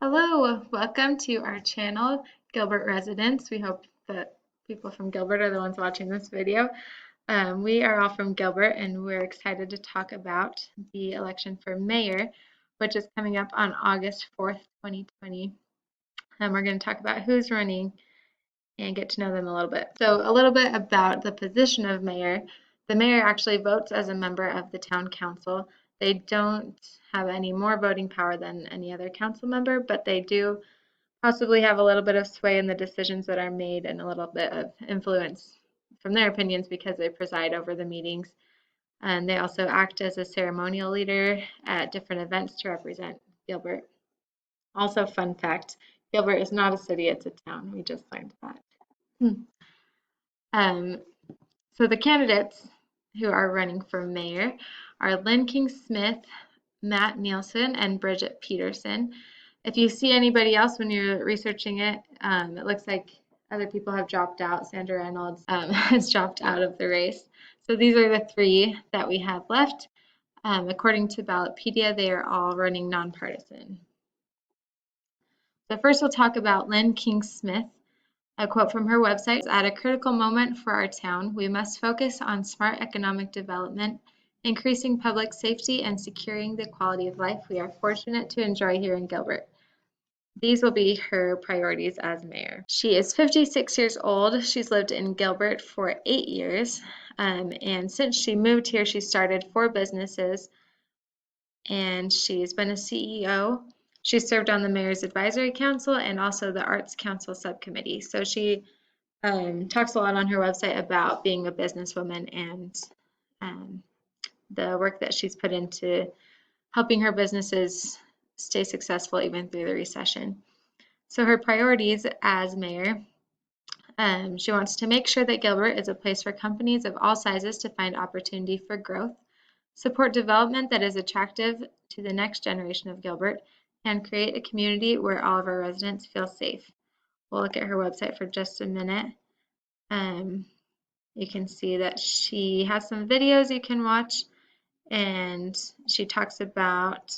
Hello, welcome to our channel, Gilbert Residents. We hope that people from Gilbert are the ones watching this video. We are all from Gilbert and we're excited to talk about the election for mayor, which is coming up on August 4th, 2020. And we're going to talk about who's running and get to know them a little bit. So a little bit about the position of mayor. The mayor actually votes as a member of the town council. They don't have any more voting power than any other council member, but they do possibly have a little bit of sway in the decisions that are made and a little bit of influence from their opinions because they preside over the meetings. And they also act as a ceremonial leader at different events to represent Gilbert. Also, fun fact, Gilbert is not a city, it's a town. We just learned that. Um, so the candidates who are running for mayor are Lynn King Smith, Matt Nielsen, and Bridget Peterson. If you see anybody else when you're researching it, it looks like other people have dropped out. Sandra Reynolds has dropped out of the race. So these are the three that we have left. According to Ballotpedia, they are all running nonpartisan. So first we'll talk about Lynn King Smith. A quote from her website: "At a critical moment for our town, we must focus on smart economic development, increasing public safety, and securing the quality of life we are fortunate to enjoy here in Gilbert. These will be her priorities as mayor." She is 56 years old. She's lived in Gilbert for 8 years. And since she moved here, she started 4 businesses and she's been a CEO. She served on the Mayor's Advisory Council and also the Arts Council Subcommittee. So she talks a lot on her website about being a businesswoman and the work that she's put into helping her businesses stay successful even through the recession. So her priorities as mayor, she wants to make sure that Gilbert is a place for companies of all sizes to find opportunity for growth, support development that is attractive to the next generation of Gilbert, and create a community where all of our residents feel safe. We'll look at her website for just a minute. You can see that she has some videos you can watch, and she talks about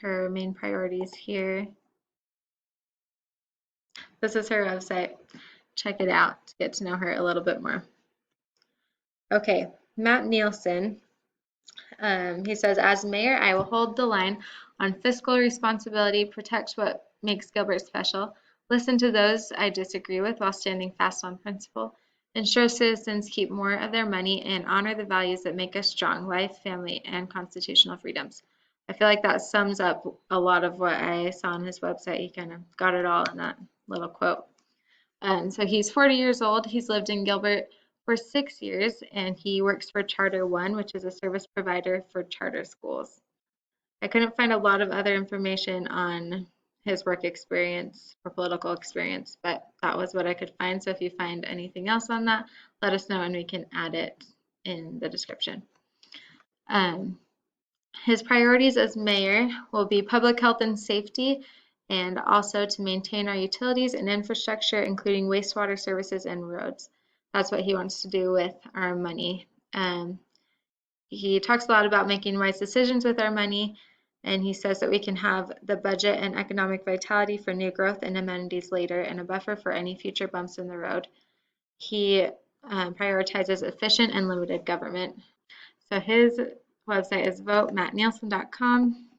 her main priorities here. This is her website. Check it out to get to know her a little bit more. Okay, Matt Nielsen. He says, "As mayor, I will hold the line on fiscal responsibility, protect what makes Gilbert special, listen to those I disagree with while standing fast on principle, ensure citizens keep more of their money, and honor the values that make us strong: life, family, and constitutional freedoms." I feel like that sums up a lot of what I saw on his website. He kind of got it all in that little quote. So he's 40 years old. He's lived in Gilbert for 6 years, and he works for Charter One, which is a service provider for charter schools. I couldn't find a lot of other information on his work experience or political experience, but that was what I could find. So if you find anything else on that, let us know and we can add it in the description. His priorities as mayor will be public health and safety, and also to maintain our utilities and infrastructure, including wastewater services and roads. That's what he wants to do with our money. He talks a lot about making wise decisions with our money, and he says that we can have the budget and economic vitality for new growth and amenities later, and a buffer for any future bumps in the road. He prioritizes efficient and limited government. So his website is votemattnielsen.com.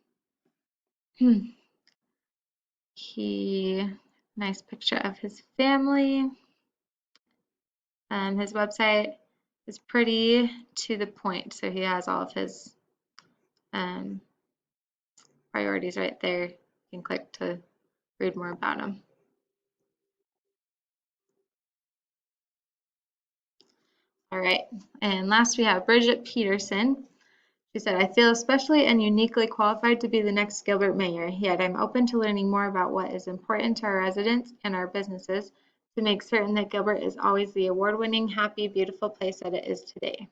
Nice picture of his family. His website is pretty to the point, so he has all of his priorities right there. You can click to read more about him. All right, and last we have Bridget Peterson. She said, "I feel especially and uniquely qualified to be the next Gilbert mayor, yet I'm open to learning more about what is important to our residents and our businesses to make certain that Gilbert is always the award-winning, happy, beautiful place that it is today."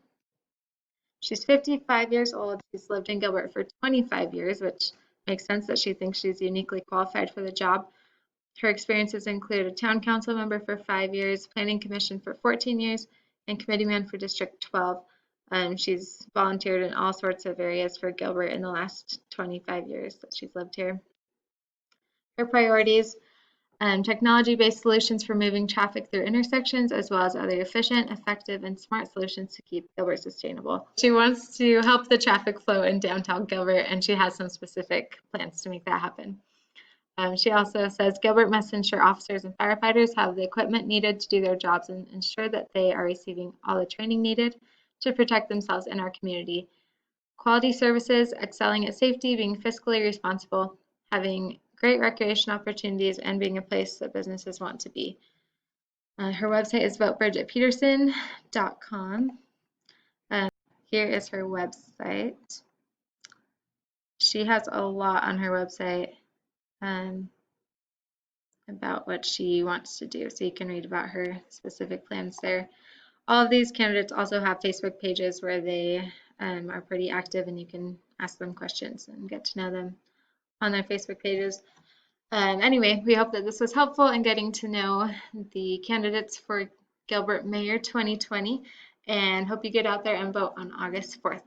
She's 55 years old. She's lived in Gilbert for 25 years, which makes sense that she thinks she's uniquely qualified for the job. Her experiences include a town council member for 5 years, planning commission for 14 years, and committeeman for District 12. She's volunteered in all sorts of areas for Gilbert in the last 25 years that she's lived here. Her priorities: technology-based solutions for moving traffic through intersections, as well as other efficient, effective, and smart solutions to keep Gilbert sustainable. She wants to help the traffic flow in downtown Gilbert, and she has some specific plans to make that happen. She also says Gilbert must ensure officers and firefighters have the equipment needed to do their jobs and ensure that they are receiving all the training needed to protect themselves and our community. Quality services, excelling at safety, being fiscally responsible, having great recreation opportunities, and being a place that businesses want to be. Her website is votebridgetpeterson.com. Here is her website. She has a lot on her website about what she wants to do, so you can read about her specific plans there. All of these candidates also have Facebook pages where they are pretty active, and you can ask them questions and get to know them on their Facebook pages. Anyway, we hope that this was helpful in getting to know the candidates for Gilbert Mayor 2020, and hope you get out there and vote on August 4th.